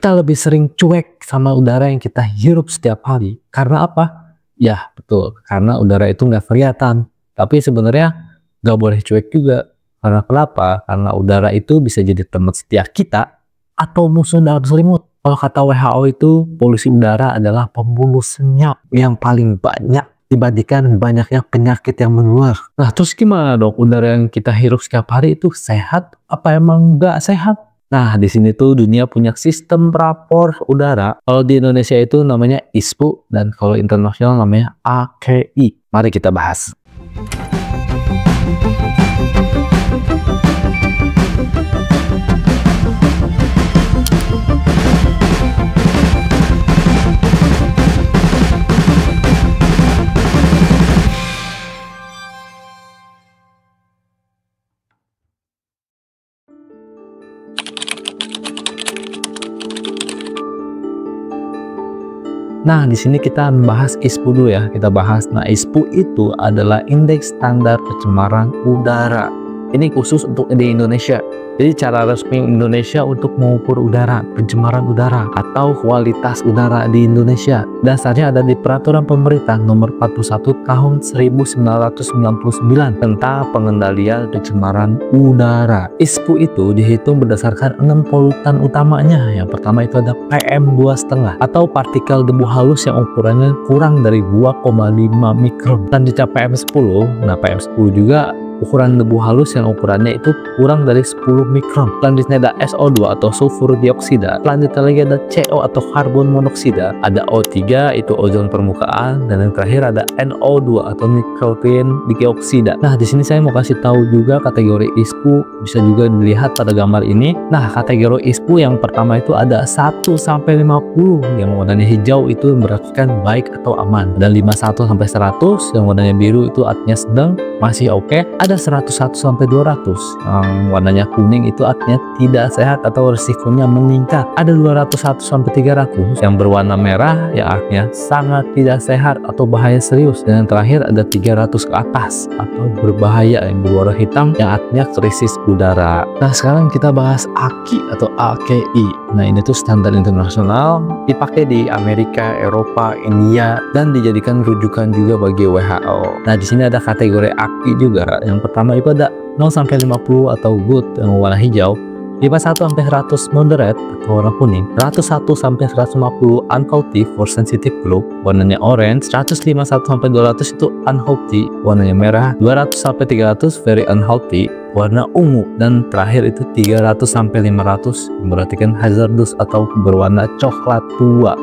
kita lebih sering cuek sama udara yang kita hirup setiap hari. Karena apa? Ya betul, karena udara itu nggak kelihatan. Tapi sebenarnya nggak boleh cuek juga. Karena kenapa? Karena udara itu bisa jadi teman setia kita atau musuh dalam selimut. Kalau kata WHO itu, polusi udara adalah pembunuh senyap yang paling banyak dibandingkan banyaknya penyakit yang menular. Nah, terus gimana dok? Udara yang kita hirup setiap hari itu sehat apa emang nggak sehat? Nah, di sini tuh dunia punya sistem rapor udara. Kalau di Indonesia itu namanya ISPU dan kalau internasional namanya AQI. Mari kita bahas. Nah, di sini kita membahas ISPU dulu ya. Kita bahas. Nah, ISPU itu adalah indeks standar pencemaran udara. Ini khusus untuk di Indonesia. Jadi cara resmi Indonesia untuk mengukur udara, pencemaran udara atau kualitas udara di Indonesia. Dasarnya ada di Peraturan Pemerintah Nomor 41 Tahun 1999 tentang pengendalian pencemaran udara. ISPU itu dihitung berdasarkan 6 polutan utamanya. Yang pertama itu ada PM2,5 atau partikel debu halus yang ukurannya kurang dari 2,5 mikron. Selanjutnya PM10. Nah, PM10 juga ukuran debu halus yang ukurannya itu kurang dari 10 mikron. Selanjutnya ada SO2 atau sulfur dioksida. Selanjutnya lagi ada CO atau karbon monoksida. Ada O3 itu ozon permukaan, dan yang terakhir ada NO2 atau nitrogen dioksida. Nah, di sini saya mau kasih tahu juga kategori ISPU, bisa juga dilihat pada gambar ini. Nah, kategori ISPU yang pertama itu ada 1 sampai 50. Yang warnanya hijau itu berarti baik atau aman. Dan 51 sampai 100, yang warnanya biru itu artinya sedang, masih oke. Ada 101 sampai 200. Yang warnanya kuning itu artinya tidak sehat atau risikonya meningkat. Ada 201 sampai 300. Yang berwarna merah ya artinya sangat tidak sehat atau bahaya serius. Dan yang terakhir ada 300 ke atas atau berbahaya, yang berwarna hitam yang artinya krisis udara. Nah, sekarang kita bahas AQI atau AQI. Nah, ini tuh standar internasional, dipakai di Amerika, Eropa, India, dan dijadikan rujukan juga bagi WHO. Nah, di sini ada kategori AQI juga. Yang pertama itu ada 0 sampai 50 atau good yang warna hijau, 51 sampai 100 moderate atau warna kuning, 101 sampai 150 unhealthy for sensitive group warnanya orange, 151 sampai 200 itu unhealthy warnanya merah, 200 sampai 300 very unhealthy warna ungu, dan terakhir itu 300 sampai 500 berarti kan hazardous atau berwarna coklat tua.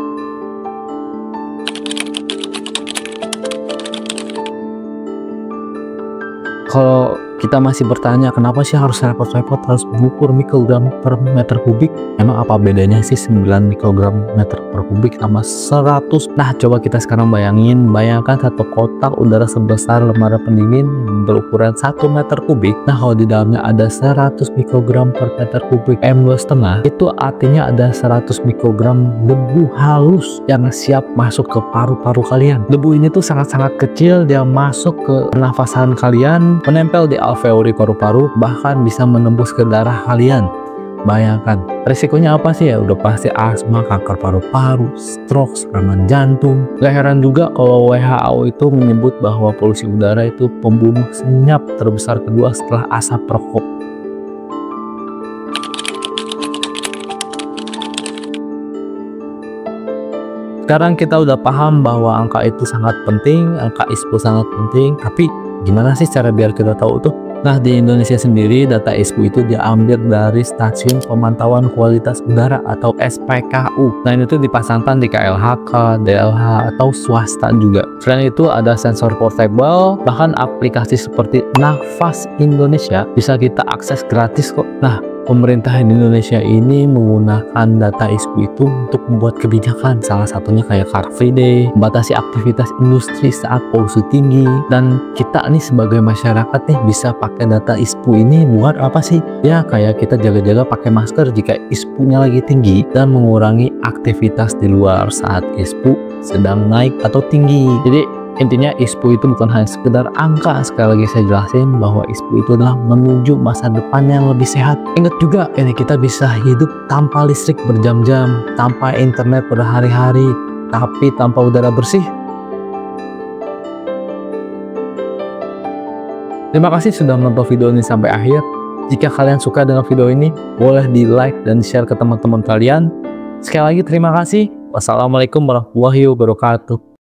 Kalau kita masih bertanya kenapa sih harus repot-repot harus mengukur mikrogram per meter kubik, emang apa bedanya sih 9 mikrogram meter per kubik sama 100? Nah, coba kita sekarang bayangkan satu kotak udara sebesar lemari pendingin berukuran 1 meter kubik. Nah, kalau di dalamnya ada 100 mikrogram per meter kubik PM2,5, itu artinya ada 100 mikrogram debu halus yang siap masuk ke paru-paru kalian. Debu ini tuh sangat-sangat kecil, dia masuk ke pernafasan kalian, menempel di alveoli paru-paru, bahkan bisa menembus ke darah kalian. Bayangkan, resikonya apa sih ya? Udah pasti asma, kanker paru-paru, stroke, serangan jantung. Gak heran juga kalau WHO itu menyebut bahwa polusi udara itu pembunuh senyap terbesar kedua setelah asap rokok. Sekarang kita udah paham bahwa angka itu sangat penting, angka ISPU sangat penting, tapi gimana sih cara biar kita tahu tuh? Nah, di Indonesia sendiri data ISPU itu diambil dari Stasiun Pemantauan Kualitas Udara atau SPKU. Nah, ini tuh dipasangkan di KLHK, DLH, atau swasta juga. Selain itu ada sensor portable, bahkan aplikasi seperti Nafas Indonesia bisa kita akses gratis kok. Nah, pemerintah Indonesia ini menggunakan data ISPU itu untuk membuat kebijakan, salah satunya kayak Car Free Day, membatasi aktivitas industri saat polusi tinggi, dan kita nih sebagai masyarakat nih bisa pakai data ISPU ini buat apa sih? Ya kayak kita jaga-jaga pakai masker jika ISPU-nya lagi tinggi dan mengurangi aktivitas di luar saat ISPU sedang naik atau tinggi. Jadi Intinya ISPU itu bukan hanya sekedar angka. Sekali lagi saya jelasin bahwa ISPU itu adalah menuju masa depan yang lebih sehat. Ingat juga ini kita bisa hidup tanpa listrik berjam-jam, tanpa internet berhari-hari, tapi tanpa udara bersih. Terima kasih sudah menonton video ini sampai akhir. Jika kalian suka dengan video ini, boleh di like dan share ke teman-teman kalian. Sekali lagi terima kasih. Wassalamualaikum warahmatullahi wabarakatuh.